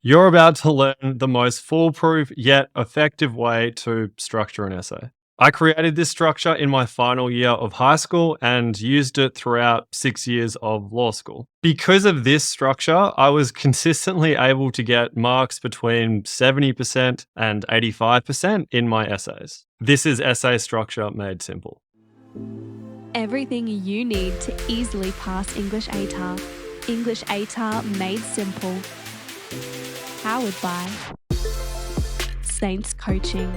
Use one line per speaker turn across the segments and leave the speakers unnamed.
You're about to learn the most foolproof yet effective way to structure an essay. I created this structure in my final year of high school and used it throughout 6 years of law school. Because of this structure, I was consistently able to get marks between 70% and 85% in my essays. This is essay structure made simple.
Everything you need to easily pass English ATAR. English ATAR made simple. Powered by Saints Coaching.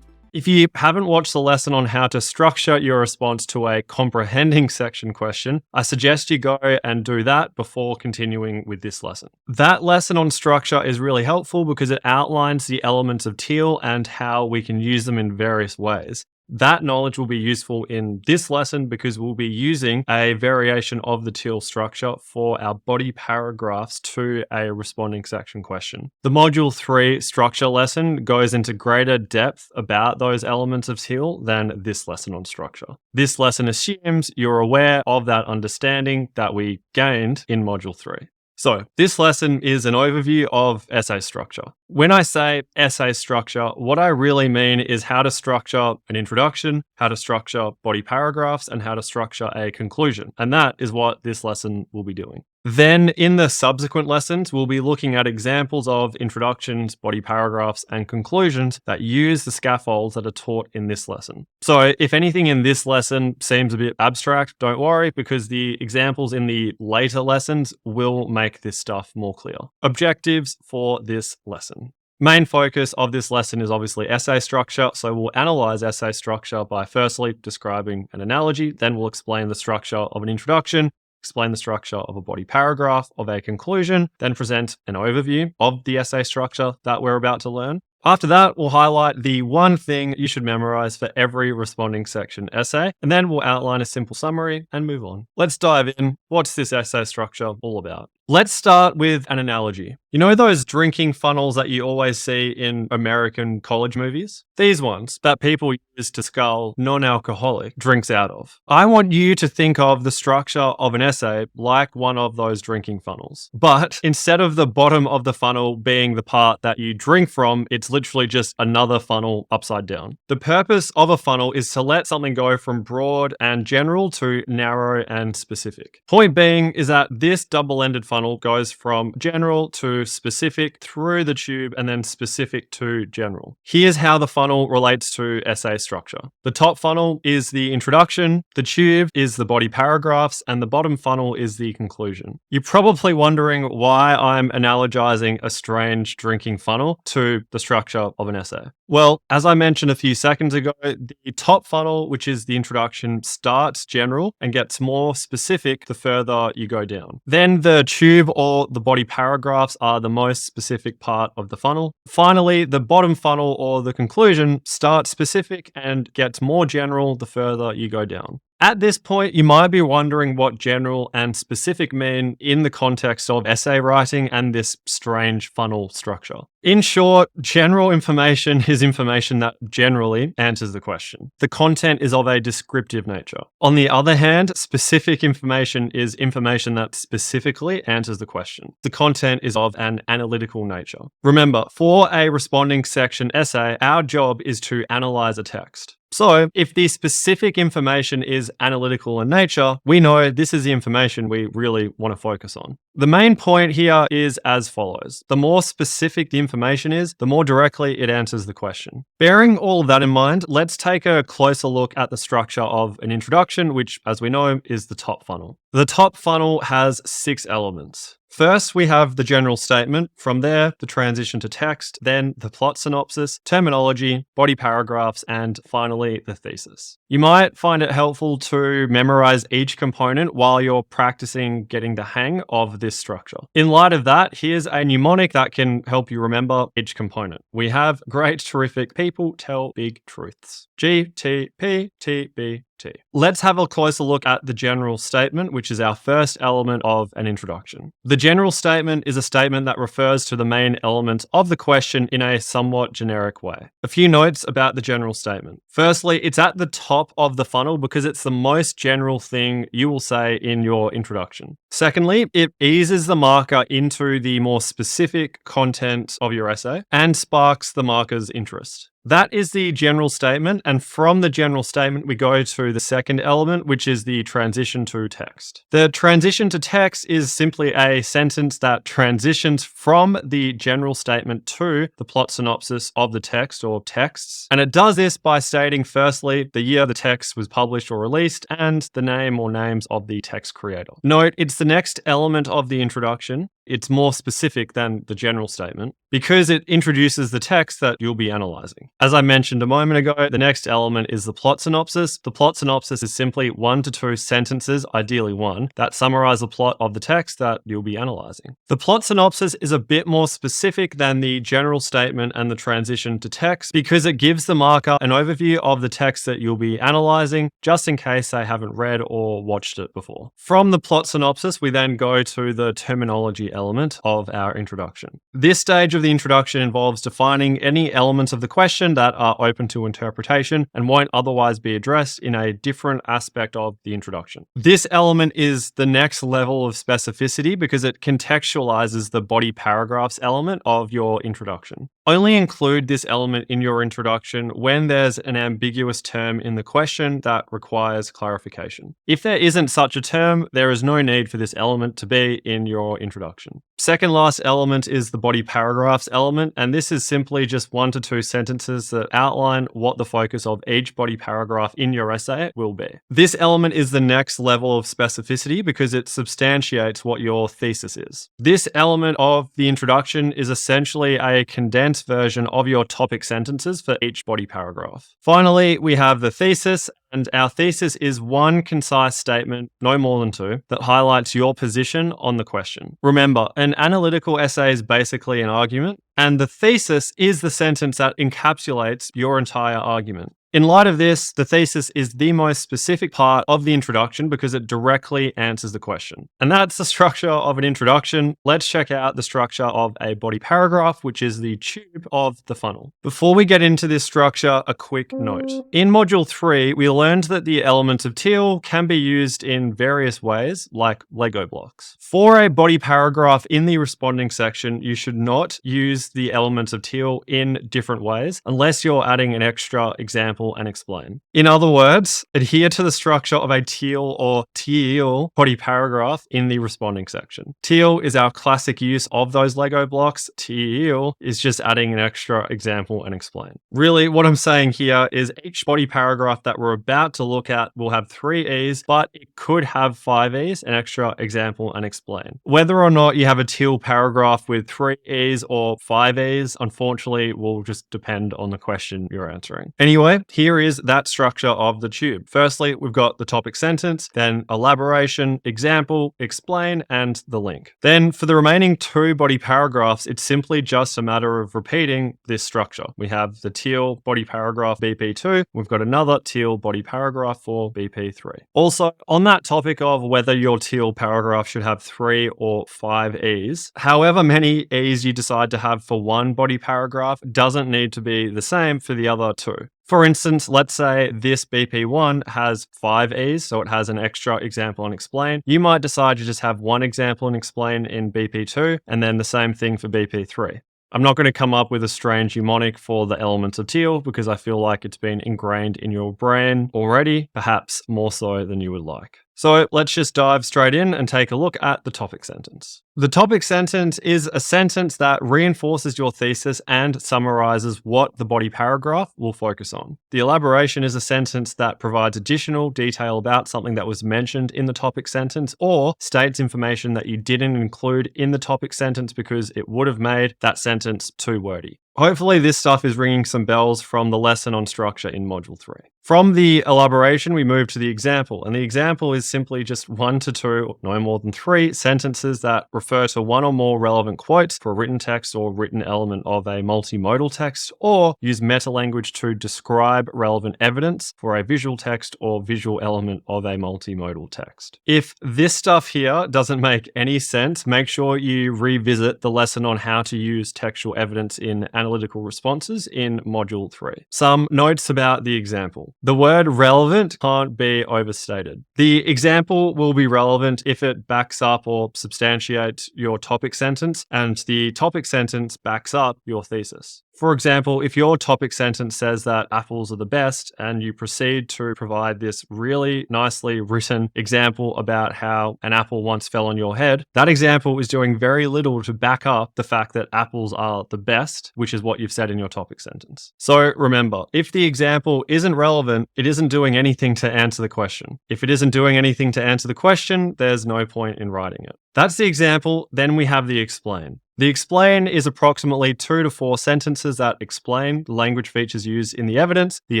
If you haven't watched the lesson on how to structure your response to a comprehending section question, I suggest you go and do that before continuing with this lesson. That lesson on structure is really helpful because it outlines the elements of TEEL and how we can use them in various ways. That knowledge will be useful in this lesson because we'll be using a variation of the TEEL structure for our body paragraphs to a responding section question. The Module 3 structure lesson goes into greater depth about those elements of TEEL than this lesson on structure. This lesson assumes you're aware of that understanding that we gained in Module 3. So this lesson is an overview of essay structure. When I say essay structure, what I really mean is how to structure an introduction, how to structure body paragraphs, and how to structure a conclusion. And that is what this lesson will be doing. Then in the subsequent lessons, we'll be looking at examples of introductions, body paragraphs, and conclusions that use the scaffolds that are taught in this lesson. So if anything in this lesson seems a bit abstract, don't worry, because the examples in the later lessons will make this stuff more clear. Objectives for this lesson. Main focus of this lesson is obviously essay structure, so we'll analyze essay structure by firstly describing an analogy, then we'll explain the structure of an introduction, explain the structure of a body paragraph, of a conclusion, then present an overview of the essay structure that we're about to learn. After that, we'll highlight the one thing you should memorize for every responding section essay, and then we'll outline a simple summary and move on. Let's dive in. What's this essay structure all about? Let's start with an analogy. You know those drinking funnels that you always see in American college movies? These ones that people use to scull non-alcoholic drinks out of. I want you to think of the structure of an essay like one of those drinking funnels. But instead of the bottom of the funnel being the part that you drink from, it's literally just another funnel upside down. The purpose of a funnel is to let something go from broad and general to narrow and specific. Point being is that this double-ended funnel goes from general to specific through the tube and then specific to general. Here's how the funnel relates to essay structure. The top funnel is the introduction, the tube is the body paragraphs, and the bottom funnel is the conclusion. You're probably wondering why I'm analogizing a strange drinking funnel to the structure of an essay. Well, as I mentioned a few seconds ago, the top funnel, which is the introduction, starts general and gets more specific the further you go down. Then the tube or the body paragraphs are the most specific part of the funnel. Finally, the bottom funnel or the conclusion starts specific and gets more general the further you go down. At this point, you might be wondering what general and specific mean in the context of essay writing and this strange funnel structure. In short, general information is information that generally answers the question. The content is of a descriptive nature. On the other hand, specific information is information that specifically answers the question. The content is of an analytical nature. Remember, for a responding section essay, our job is to analyze a text. So if the specific information is analytical in nature, we know this is the information we really want to focus on. The main point here is as follows. The more specific the information is, the more directly it answers the question. Bearing all of that in mind, let's take a closer look at the structure of an introduction, which, as we know, is the top funnel. The top funnel has 6 elements. First, we have the general statement. From there, the transition to text, then the plot synopsis, terminology, body paragraphs, and finally, the thesis. You might find it helpful to memorize each component while you're practicing getting the hang of this structure. In light of that, here's a mnemonic that can help you remember each component. We have great, terrific people tell big truths. GTPTBT. T. Let's have a closer look at the general statement, which is our first element of an introduction. The general statement is a statement that refers to the main element of the question in a somewhat generic way. A few notes about the general statement. Firstly, it's at the top of the funnel because it's the most general thing you will say in your introduction. Secondly, it eases the marker into the more specific content of your essay and sparks the marker's interest. That is the general statement, and from the general statement, we go to the second element, which is the transition to text. The transition to text is simply a sentence that transitions from the general statement to the plot synopsis of the text or texts, and it does this by stating firstly the year the text was published or released and the name or names of the text creator. Note, it's the next element of the introduction. It's more specific than the general statement because it introduces the text that you'll be analyzing. As I mentioned a moment ago, the next element is the plot synopsis. The plot synopsis is simply 1 to 2 sentences, ideally one, that summarize the plot of the text that you'll be analyzing. The plot synopsis is a bit more specific than the general statement and the transition to text because it gives the marker an overview of the text that you'll be analyzing, just in case they haven't read or watched it before. From the plot synopsis, we then go to the terminology element of our introduction. This stage of the introduction involves defining any elements of the question that are open to interpretation and won't otherwise be addressed in a different aspect of the introduction. This element is the next level of specificity because it contextualizes the body paragraphs element of your introduction. Only include this element in your introduction when there's an ambiguous term in the question that requires clarification. If there isn't such a term, there is no need for this element to be in your introduction. Second last element is the body paragraphs element, and this is simply just 1 to 2 sentences that outline what the focus of each body paragraph in your essay will be. This element is the next level of specificity because it substantiates what your thesis is. This element of the introduction is essentially a condensed version of your topic sentences for each body paragraph. Finally, we have the thesis, and our thesis is one concise statement, no more than 2, that highlights your position on the question. Remember, an analytical essay is basically an argument, and the thesis is the sentence that encapsulates your entire argument. In light of this, the thesis is the most specific part of the introduction because it directly answers the question. And that's the structure of an introduction. Let's check out the structure of a body paragraph, which is the tube of the funnel. Before we get into this structure, a quick note. In Module 3, we learned that the elements of TEEL can be used in various ways, like Lego blocks. For a body paragraph in the responding section, you should not use the elements of TEEL in different ways unless you're adding an extra example and explain. In other words, adhere to the structure of a TEEL or TEEL body paragraph in the responding section. TEEL is our classic use of those Lego blocks. TEEL is just adding an extra example and explain. Really, what I'm saying here is each body paragraph that we're about to look at will have 3 E's, but it could have 5 E's, an extra example and explain. Whether or not you have a TEEL paragraph with 3 E's or 5 E's, unfortunately, will just depend on the question you're answering. Anyway, here is that structure of the tube. Firstly, we've got the topic sentence, then elaboration, example, explain, and the link. Then for the remaining 2 body paragraphs, it's simply just a matter of repeating this structure. We have the TEEL body paragraph BP2. We've got another TEEL body paragraph for BP3. Also, on that topic of whether your TEEL paragraph should have 3 or 5 E's, however many E's you decide to have for one body paragraph doesn't need to be the same for the other 2. For instance, let's say this BP1 has 5 E's, so it has an extra example and explain. You might decide to just have one example and explain in BP2, and then the same thing for BP3. I'm not going to come up with a strange mnemonic for the elements of TEEL because I feel like it's been ingrained in your brain already, perhaps more so than you would like. So let's just dive straight in and take a look at the topic sentence. The topic sentence is a sentence that reinforces your thesis and summarizes what the body paragraph will focus on. The elaboration is a sentence that provides additional detail about something that was mentioned in the topic sentence or states information that you didn't include in the topic sentence because it would have made that sentence too wordy. Hopefully this stuff is ringing some bells from the lesson on structure in Module 3. From the elaboration, we move to the example, and the example is simply just 1 to 2, no more than 3 sentences that refer to one or more relevant quotes for a written text or written element of a multimodal text, or use meta-language to describe relevant evidence for a visual text or visual element of a multimodal text. If this stuff here doesn't make any sense, make sure you revisit the lesson on how to use textual evidence in analytical responses in Module 3. Some notes about the example. The word relevant can't be overstated. The example will be relevant if it backs up or substantiates your topic sentence, and the topic sentence backs up your thesis. For example, if your topic sentence says that apples are the best, and you proceed to provide this really nicely written example about how an apple once fell on your head, that example is doing very little to back up the fact that apples are the best, which is what you've said in your topic sentence. So remember, if the example isn't relevant, it isn't doing anything to answer the question. If it isn't doing anything to answer the question, there's no point in writing it. That's the example. Then we have the explain. The explain is approximately 2 to 4 sentences that explain the language features used in the evidence, the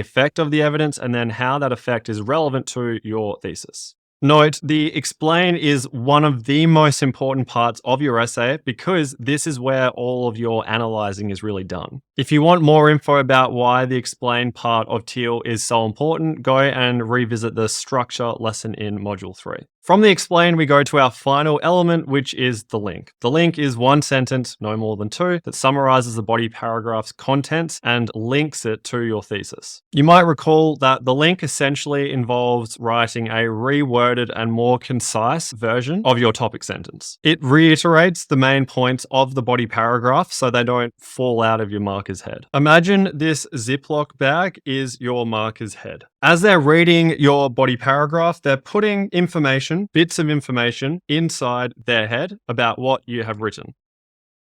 effect of the evidence, and then how that effect is relevant to your thesis. Note, the explain is one of the most important parts of your essay because this is where all of your analyzing is really done. If you want more info about why the explain part of TEEL is so important, go and revisit the structure lesson in Module 3. From the explain, we go to our final element, which is the link. The link is 1 sentence, no more than 2, that summarizes the body paragraph's contents and links it to your thesis. You might recall that the link essentially involves writing a reworded and more concise version of your topic sentence. It reiterates the main points of the body paragraph so they don't fall out of your marker's head. Imagine this Ziploc bag is your marker's head. As they're reading your body paragraph, they're putting information, bits of information inside their head about what you have written.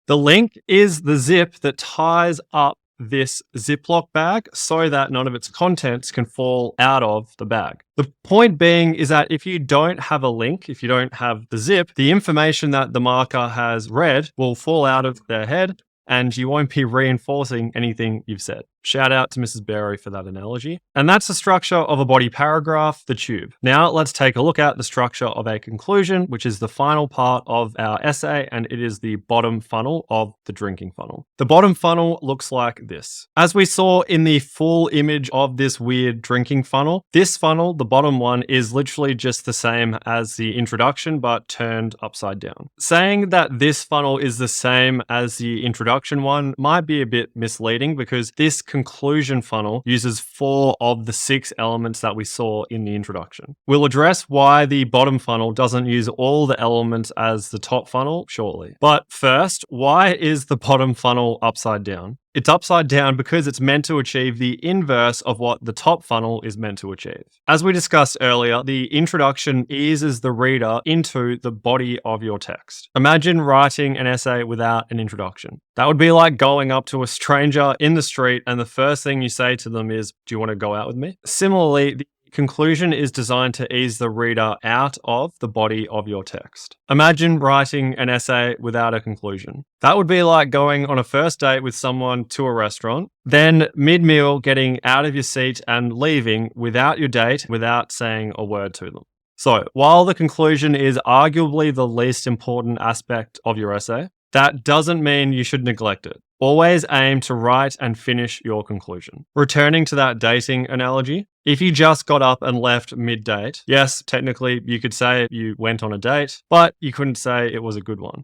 The link is the zip that ties up this Ziploc bag so that none of its contents can fall out of the bag. The point being is that if you don't have a link, if you don't have the zip, the information that the marker has read will fall out of their head and you won't be reinforcing anything you've said. Shout out to Mrs. Berry for that analogy. And that's the structure of a body paragraph, the tube. Now let's take a look at the structure of a conclusion, which is the final part of our essay, and it is the bottom funnel of the drinking funnel. The bottom funnel looks like this. As we saw in the full image of this weird drinking funnel, this funnel, the bottom one, is literally just the same as the introduction, but turned upside down. Saying that this funnel is the same as the introduction one might be a bit misleading because this conclusion funnel uses 4 of the 6 elements that we saw in the introduction. We'll address why the bottom funnel doesn't use all the elements as the top funnel shortly. But first, why is the bottom funnel upside down? It's upside down because it's meant to achieve the inverse of what the top funnel is meant to achieve. As we discussed earlier, the introduction eases the reader into the body of your text. Imagine writing an essay without an introduction. That would be like going up to a stranger in the street and the first thing you say to them is, "Do you want to go out with me?" Similarly, the conclusion is designed to ease the reader out of the body of your text. Imagine writing an essay without a conclusion. That would be like going on a first date with someone to a restaurant, then mid-meal getting out of your seat and leaving without your date, without saying a word to them. So, while the conclusion is arguably the least important aspect of your essay, that doesn't mean you should neglect it. Always aim to write and finish your conclusion. Returning to that dating analogy, if you just got up and left mid-date, yes, technically you could say you went on a date, but you couldn't say it was a good one.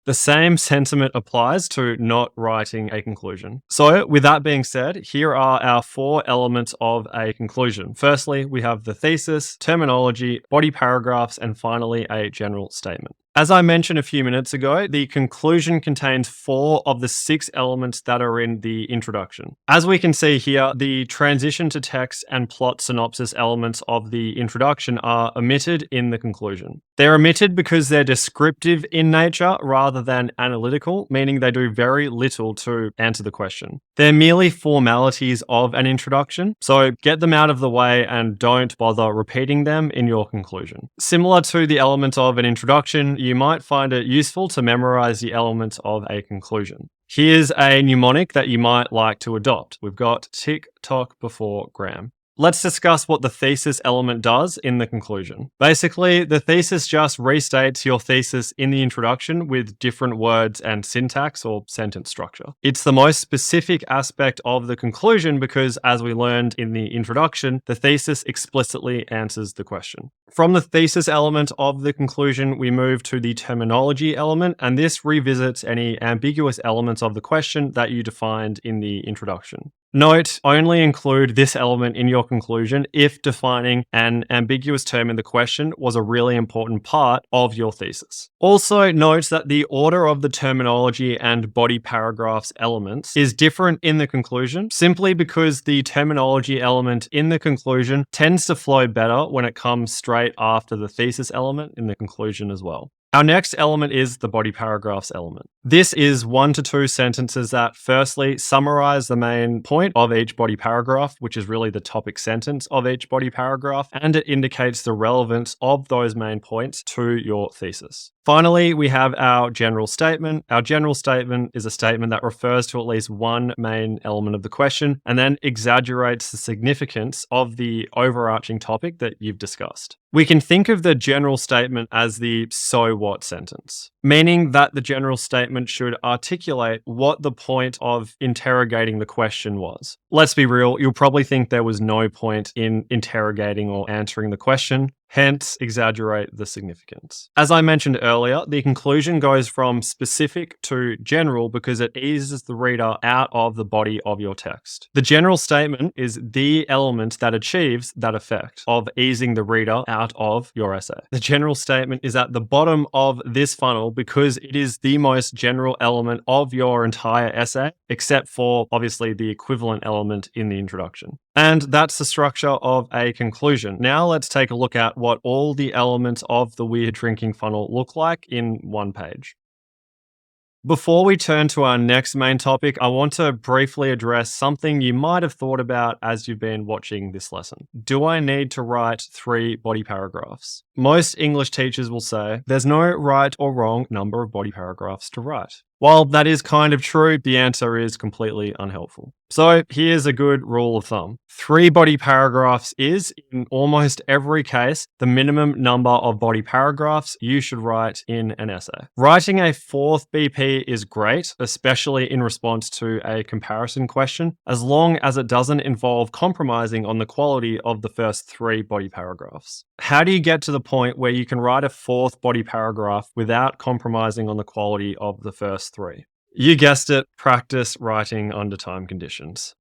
The same sentiment applies to not writing a conclusion. So, with that being said, here are our 4 elements of a conclusion. Firstly, we have the thesis, terminology, body paragraphs, and finally a general statement. As I mentioned a few minutes ago, the conclusion contains 4 of the 6 elements that are in the introduction. As we can see here, the transition to text and plot synopsis elements of the introduction are omitted in the conclusion. They're omitted because they're descriptive in nature rather than analytical, meaning they do very little to answer the question. They're merely formalities of an introduction, so get them out of the way and don't bother repeating them in your conclusion. Similar to the elements of an introduction, you might find it useful to memorize the elements of a conclusion. Here's a mnemonic that you might like to adopt. We've got tick tock before gram. Let's discuss what the thesis element does in the conclusion. Basically, the thesis just restates your thesis in the introduction with different words and syntax or sentence structure. It's the most specific aspect of the conclusion because, as we learned in the introduction, the thesis explicitly answers the question. From the thesis element of the conclusion, we move to the terminology element, and this revisits any ambiguous elements of the question that you defined in the introduction. Note, only include this element in your conclusion if defining an ambiguous term in the question was a really important part of your thesis. Also, note that the order of the terminology and body paragraphs elements is different in the conclusion, simply because the terminology element in the conclusion tends to flow better when it comes straight after the thesis element in the conclusion as well. Our next element is the body paragraphs element. This is 1 to 2 sentences that firstly summarize the main point of each body paragraph, which is really the topic sentence of each body paragraph, and it indicates the relevance of those main points to your thesis. Finally, we have our general statement. Our general statement is a statement that refers to at least one main element of the question and then exaggerates the significance of the overarching topic that you've discussed. We can think of the general statement as the so what sentence, meaning that the general statement should articulate what the point of interrogating the question was. Let's be real, you'll probably think there was no point in interrogating or answering the question. Hence, exaggerate the significance. As I mentioned earlier, the conclusion goes from specific to general because it eases the reader out of the body of your text. The general statement is the element that achieves that effect of easing the reader out of your essay. The general statement is at the bottom of this funnel because it is the most general element of your entire essay, except for obviously the equivalent element in the introduction. And that's the structure of a conclusion. Now let's take a look at what all the elements of the weird drinking funnel look like in one page. Before we turn to our next main topic, I want to briefly address something you might have thought about as you've been watching this lesson. Do I need to write 3 body paragraphs? Most English teachers will say there's no right or wrong number of body paragraphs to write. While that is kind of true, the answer is completely unhelpful. So here's a good rule of thumb. 3 body paragraphs is, in almost every case, the minimum number of body paragraphs you should write in an essay. Writing a 4th BP is great, especially in response to a comparison question, as long as it doesn't involve compromising on the quality of the first 3 body paragraphs. How do you get to the point where you can write a 4th body paragraph without compromising on the quality of the first 3? You guessed it, practice writing under time conditions.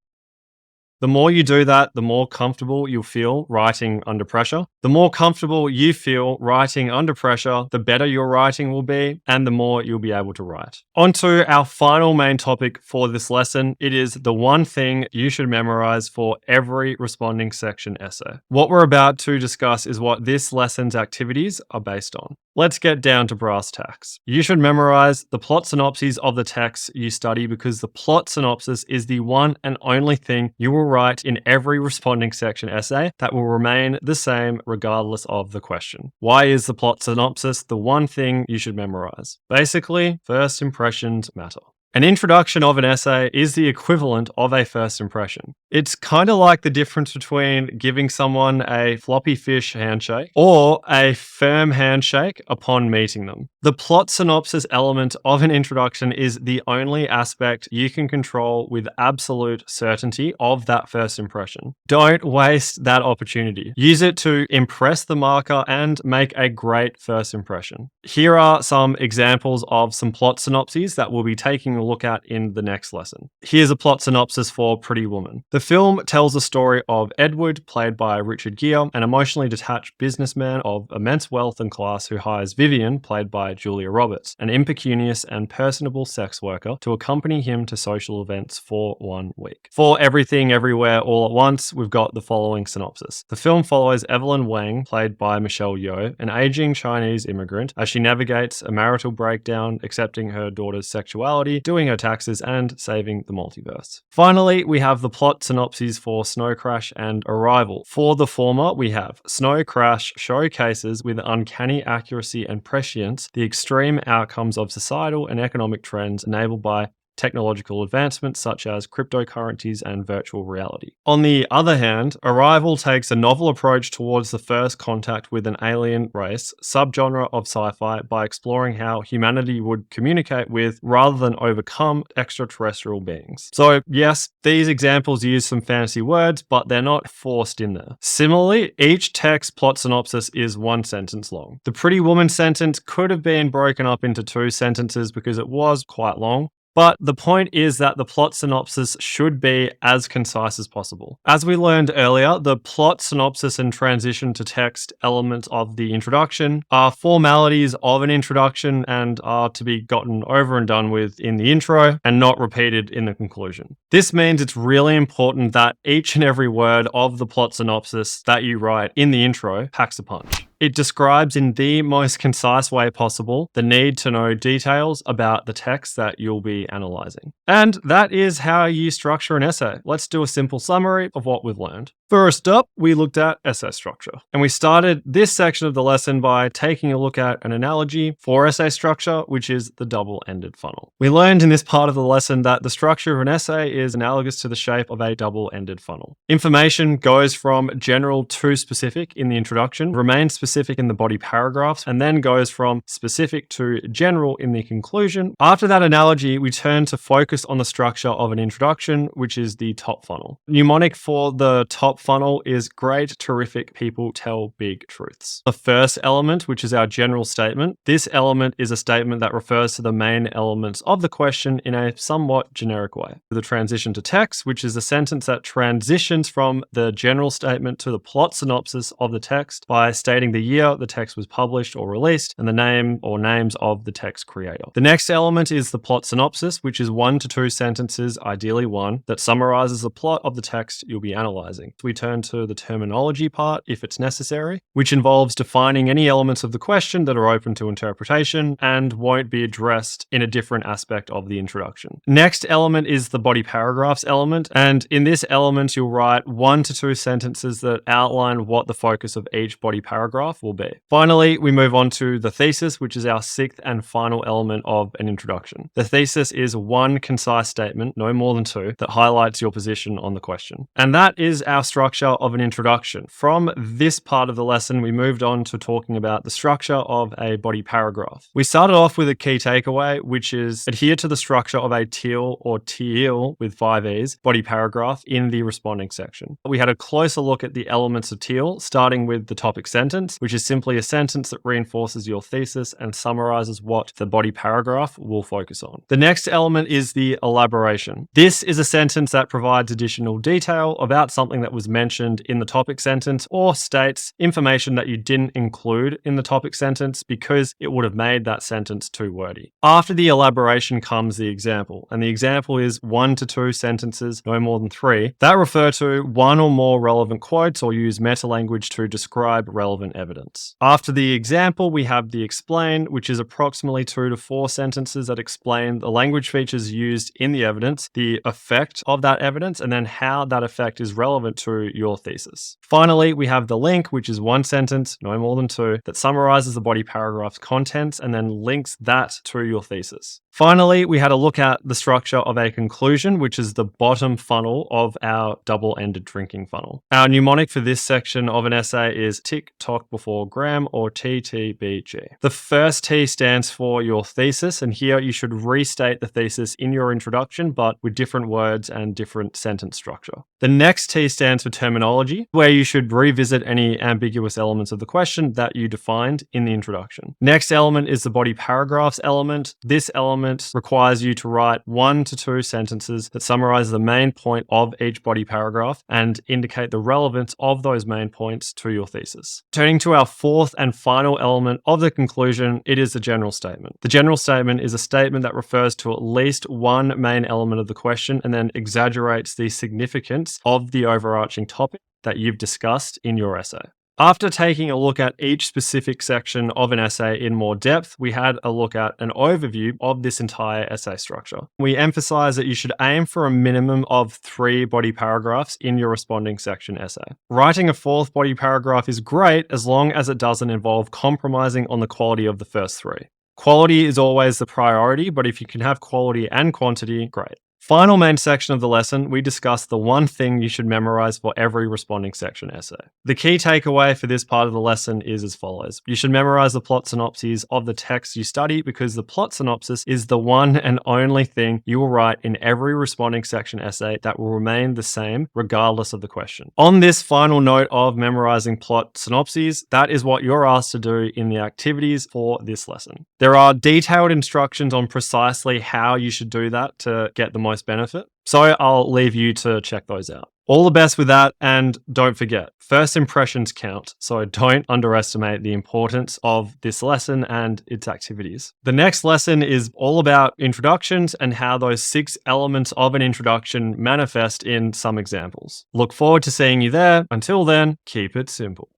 The more you do that, the more comfortable you'll feel writing under pressure. The more comfortable you feel writing under pressure, the better your writing will be, and the more you'll be able to write. On to our final main topic for this lesson. It is the one thing you should memorize for every responding section essay. What we're about to discuss is what this lesson's activities are based on. Let's get down to brass tacks. You should memorize the plot synopses of the texts you study because the plot synopsis is the one and only thing you will write in every responding section essay that will remain the same regardless of the question. Why is the plot synopsis the one thing you should memorize? Basically, first impressions matter. An introduction of an essay is the equivalent of a first impression. It's kind of like the difference between giving someone a floppy fish handshake or a firm handshake upon meeting them. The plot synopsis element of an introduction is the only aspect you can control with absolute certainty of that first impression. Don't waste that opportunity. Use it to impress the marker and make a great first impression. Here are some examples of some plot synopses that we'll be taking a look at in the next lesson. Here's a plot synopsis for Pretty Woman. The film tells the story of Edward, played by Richard Gere, an emotionally detached businessman of immense wealth and class who hires Vivian, played by Julia Roberts, an impecunious and personable sex worker, to accompany him to social events for 1 week. For Everything Everywhere All at Once, we've got the following synopsis. The film follows Evelyn Wang, played by Michelle Yeoh, an aging Chinese immigrant, as she navigates a marital breakdown, accepting her daughter's sexuality, doing her taxes, and saving the multiverse. Finally, we have the plot synopses for Snow Crash and Arrival. For the former, we have Snow Crash showcases with uncanny accuracy and prescience the extreme outcomes of societal and economic trends enabled by technological advancements such as cryptocurrencies and virtual reality. On the other hand, Arrival takes a novel approach towards the first contact with an alien race, subgenre of sci-fi, by exploring how humanity would communicate with rather than overcome extraterrestrial beings. So yes, these examples use some fancy words, but they're not forced in there. Similarly, each text plot synopsis is one sentence long. The Pretty Woman sentence could have been broken up into 2 sentences because it was quite long. But the point is that the plot synopsis should be as concise as possible. As we learned earlier, the plot synopsis and transition to text elements of the introduction are formalities of an introduction and are to be gotten over and done with in the intro and not repeated in the conclusion. This means it's really important that each and every word of the plot synopsis that you write in the intro packs a punch. It describes in the most concise way possible the need to know details about the text that you'll be analyzing. And that is how you structure an essay. Let's do a simple summary of what we've learned. First up, we looked at essay structure. And we started this section of the lesson by taking a look at an analogy for essay structure, which is the double-ended funnel. We learned in this part of the lesson that the structure of an essay is analogous to the shape of a double-ended funnel. Information goes from general to specific in the introduction, remains specific in the body paragraphs, and then goes from specific to general in the conclusion. After that analogy, we turn to focus on the structure of an introduction, which is the top funnel. Mnemonic for the top funnel is great, terrific people tell big truths. The first element, which is our general statement, this element is a statement that refers to the main elements of the question in a somewhat generic way. The transition to text, which is a sentence that transitions from the general statement to the plot synopsis of the text by stating the year the text was published or released and the name or names of the text creator. The next element is the plot synopsis, which is 1 to 2 sentences, ideally 1, that summarizes the plot of the text you'll be analyzing. We turn to the terminology part, if it's necessary, which involves defining any elements of the question that are open to interpretation and won't be addressed in a different aspect of the introduction. Next element is the body paragraphs element, and in this element you'll write 1 to 2 sentences that outline what the focus of each body paragraph will be. Finally, we move on to the thesis, which is our 6th and final element of an introduction. The thesis is 1 concise statement, no more than 2, that highlights your position on the question. And that is our structure of an introduction. From this part of the lesson, we moved on to talking about the structure of a body paragraph. We started off with a key takeaway, which is adhere to the structure of a TEEL or TEEL with 5 E's body paragraph in the responding section. We had a closer look at the elements of TEEL, starting with the topic sentence, which is simply a sentence that reinforces your thesis and summarizes what the body paragraph will focus on. The next element is the elaboration. This is a sentence that provides additional detail about something that was mentioned in the topic sentence or states information that you didn't include in the topic sentence because it would have made that sentence too wordy. After the elaboration comes the example, and the example is 1 to 2 sentences, no more than 3, that refer to 1 or more relevant quotes or use meta-language to describe relevant evidence. After the example, we have the explain, which is approximately 2 to 4 sentences that explain the language features used in the evidence, the effect of that evidence, and then how that effect is relevant to your thesis. Finally, we have the link, which is 1 sentence, no more than 2, that summarizes the body paragraph's contents and then links that to your thesis. Finally, we had a look at the structure of a conclusion, which is the bottom funnel of our double-ended drinking funnel. Our mnemonic for this section of an essay is tick tock before gram, or TTBG. The first T stands for your thesis, and here you should restate the thesis in your introduction, but with different words and different sentence structure. The next T stands for terminology, where you should revisit any ambiguous elements of the question that you defined in the introduction. Next element is the body paragraphs element. This element requires you to write 1 to 2 sentences that summarize the main point of each body paragraph and indicate the relevance of those main points to your thesis. Turning to our 4th and final element of the conclusion, it is the general statement. The general statement is a statement that refers to at least one main element of the question and then exaggerates the significance of the overarching topic that you've discussed in your essay. After taking a look at each specific section of an essay in more depth, we had a look at an overview of this entire essay structure. We emphasize that you should aim for a minimum of 3 body paragraphs in your responding section essay. Writing a 4th body paragraph is great as long as it doesn't involve compromising on the quality of the first 3. Quality is always the priority, but if you can have quality and quantity, great. Final main section of the lesson, we discuss the one thing you should memorize for every responding section essay. The key takeaway for this part of the lesson is as follows. You should memorize the plot synopses of the text you study because the plot synopsis is the one and only thing you will write in every responding section essay that will remain the same regardless of the question. On this final note of memorizing plot synopses, that is what you're asked to do in the activities for this lesson. There are detailed instructions on precisely how you should do that to get the most benefit. So I'll leave you to check those out. All the best with that, and don't forget, first impressions count, so don't underestimate the importance of this lesson and its activities. The next lesson is all about introductions and how those 6 elements of an introduction manifest in some examples. Look forward to seeing you there. Until then, keep it simple.